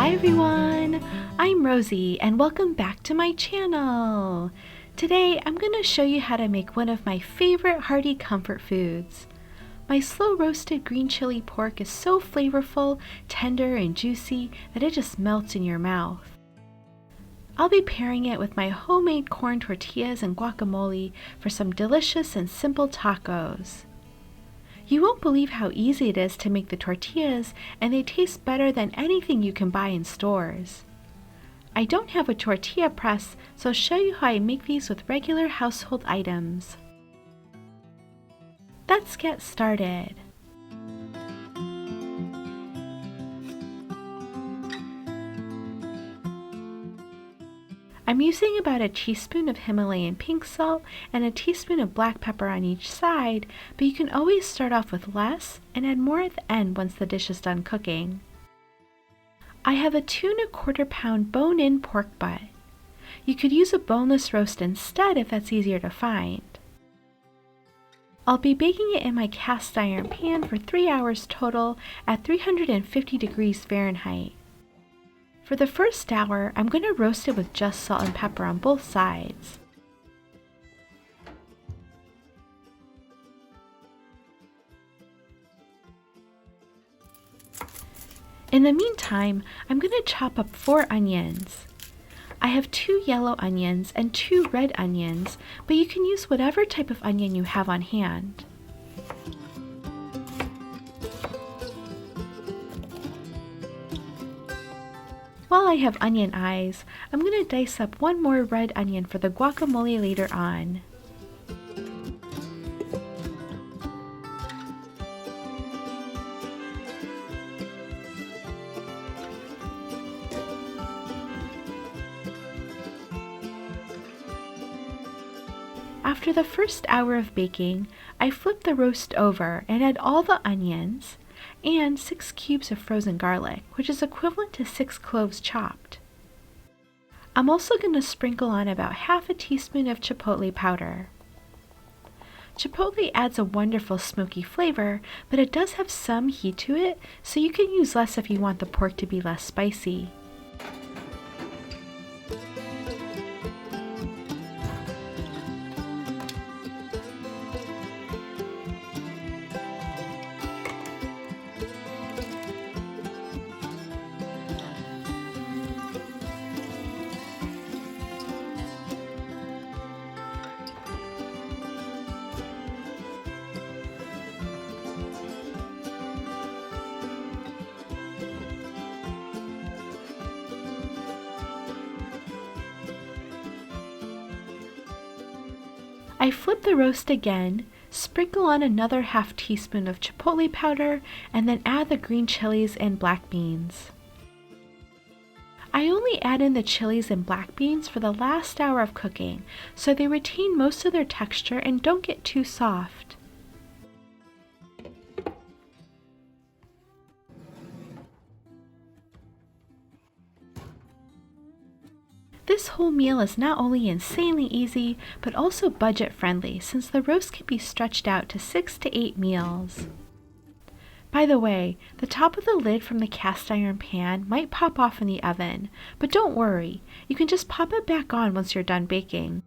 Hi everyone, I'm Rosie and welcome back to my channel. Today I'm going to show you how to make one of my favorite hearty comfort foods. My slow roasted green chili pork is so flavorful, tender and juicy that it just melts in your mouth. I'll be pairing it with my homemade corn tortillas and guacamole for some delicious and simple tacos. You won't believe how easy it is to make the tortillas, and they taste better than anything you can buy in stores. I don't have a tortilla press, so I'll show you how I make these with regular household items. Let's get started. I'm using about a teaspoon of Himalayan pink salt and a teaspoon of black pepper on each side, but you can always start off with less and add more at the end once the dish is done cooking. I have a 2 1/4 pound bone-in pork butt. You could use a boneless roast instead if that's easier to find. I'll be baking it in my cast iron pan for 3 hours total at 350 degrees Fahrenheit. For the first hour, I'm going to roast it with just salt and pepper on both sides. In the meantime, I'm going to chop up 4 onions. I have 2 yellow onions and 2 red onions, but you can use whatever type of onion you have on hand. While I have onion eyes, I'm going to dice up 1 more red onion for the guacamole later on. After the first hour of baking, I flip the roast over and add all the onions and 6 cubes of frozen garlic, which is equivalent to 6 cloves chopped. I'm also going to sprinkle on about half a teaspoon of chipotle powder. Chipotle adds a wonderful smoky flavor, but it does have some heat to it, so you can use less if you want the pork to be less spicy. I flip the roast again, sprinkle on another half teaspoon of chipotle powder, and then add the green chilies and black beans. I only add in the chilies and black beans for the last hour of cooking, so they retain most of their texture and don't get too soft. This whole meal is not only insanely easy, but also budget friendly since the roast can be stretched out to 6 to 8 meals. By the way, the top of the lid from the cast iron pan might pop off in the oven, but don't worry, you can just pop it back on once you're done baking.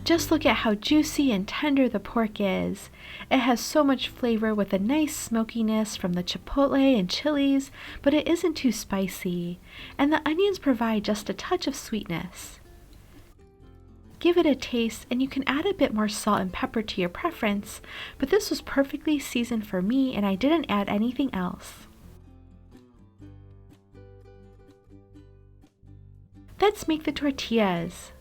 Just look at how juicy and tender the pork is. It has so much flavor with a nice smokiness from the chipotle and chilies, but it isn't too spicy, and the onions provide just a touch of sweetness. Give it a taste, and you can add a bit more salt and pepper to your preference, but this was perfectly seasoned for me and I didn't add anything else. Let's make the tortillas.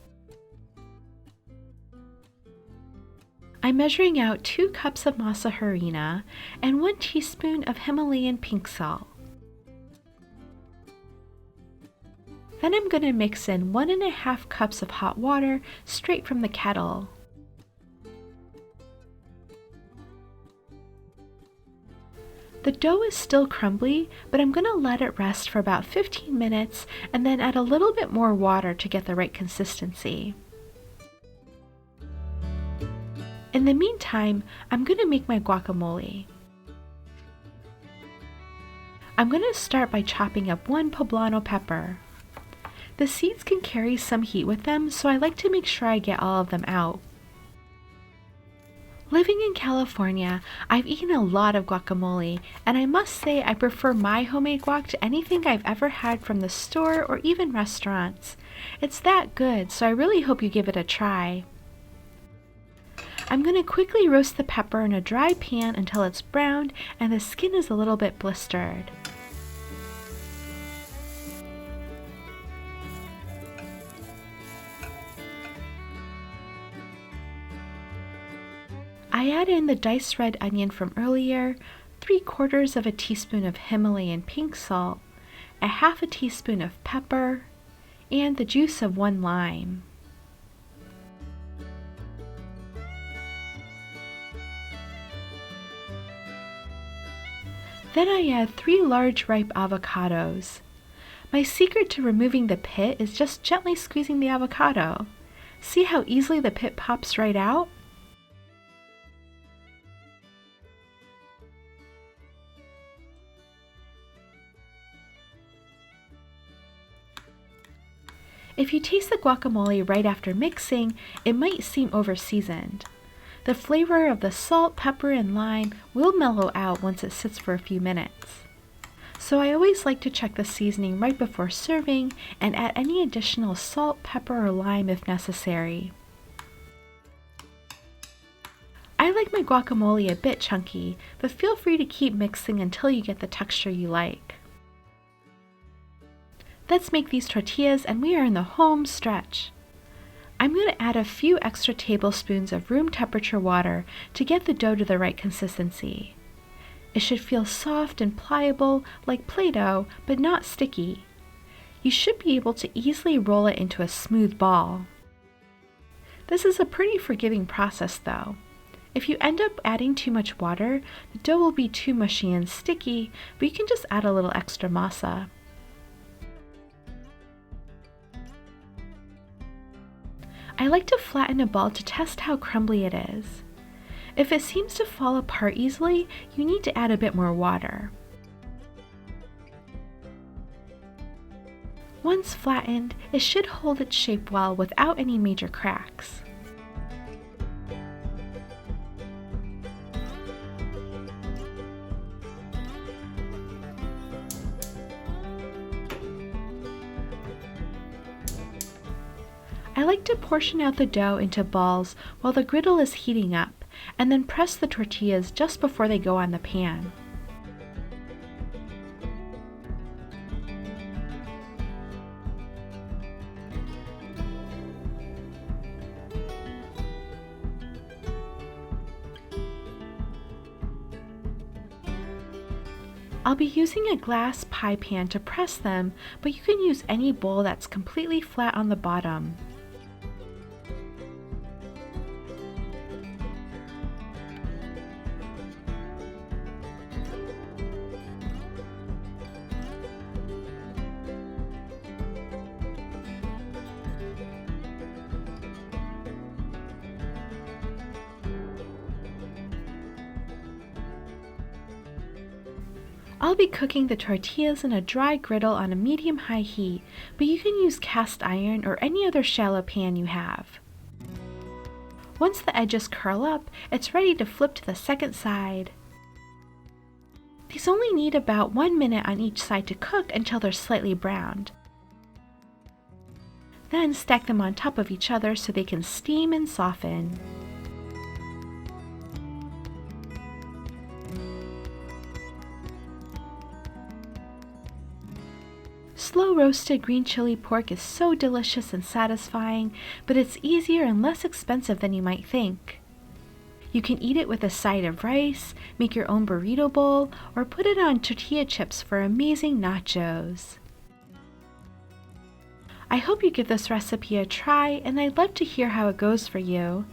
I'm measuring out 2 cups of masa harina and 1 teaspoon of Himalayan pink salt. Then I'm going to mix in 1 1/2 cups of hot water straight from the kettle. The dough is still crumbly, but I'm going to let it rest for about 15 minutes and then add a little bit more water to get the right consistency. In the meantime, I'm going to make my guacamole. I'm going to start by chopping up 1 poblano pepper. The seeds can carry some heat with them, so I like to make sure I get all of them out. Living in California, I've eaten a lot of guacamole, and I must say I prefer my homemade guac to anything I've ever had from the store or even restaurants. It's that good, so I really hope you give it a try. I'm going to quickly roast the pepper in a dry pan until it's browned and the skin is a little bit blistered. I add in the diced red onion from earlier, 3/4 of a teaspoon of Himalayan pink salt, a 1/2 teaspoon of pepper, and the juice of 1 lime. Then I add 3 large ripe avocados. My secret to removing the pit is just gently squeezing the avocado. See how easily the pit pops right out? If you taste the guacamole right after mixing, it might seem over-seasoned. The flavor of the salt, pepper, and lime will mellow out once it sits for a few minutes. So I always like to check the seasoning right before serving and add any additional salt, pepper, or lime if necessary. I like my guacamole a bit chunky, but feel free to keep mixing until you get the texture you like. Let's make these tortillas and we are in the home stretch. I'm going to add a few extra tablespoons of room temperature water to get the dough to the right consistency. It should feel soft and pliable like Play-Doh, but not sticky. You should be able to easily roll it into a smooth ball. This is a pretty forgiving process though. If you end up adding too much water, the dough will be too mushy and sticky, but you can just add a little extra masa. I like to flatten a ball to test how crumbly it is. If it seems to fall apart easily, you need to add a bit more water. Once flattened, it should hold its shape well without any major cracks. I like to portion out the dough into balls while the griddle is heating up, and then press the tortillas just before they go on the pan. I'll be using a glass pie pan to press them, but you can use any bowl that's completely flat on the bottom. I'll be cooking the tortillas in a dry griddle on a medium-high heat, but you can use cast iron or any other shallow pan you have. Once the edges curl up, it's ready to flip to the second side. These only need about 1 minute on each side to cook until they're slightly browned. Then stack them on top of each other so they can steam and soften. Slow roasted green chili pork is so delicious and satisfying, but it's easier and less expensive than you might think. You can eat it with a side of rice, make your own burrito bowl, or put it on tortilla chips for amazing nachos. I hope you give this recipe a try, and I'd love to hear how it goes for you.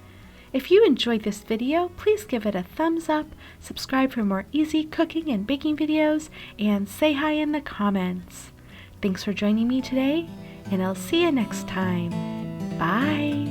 If you enjoyed this video, please give it a thumbs up, subscribe for more easy cooking and baking videos, and say hi in the comments. Thanks for joining me today, and I'll see you next time. Bye!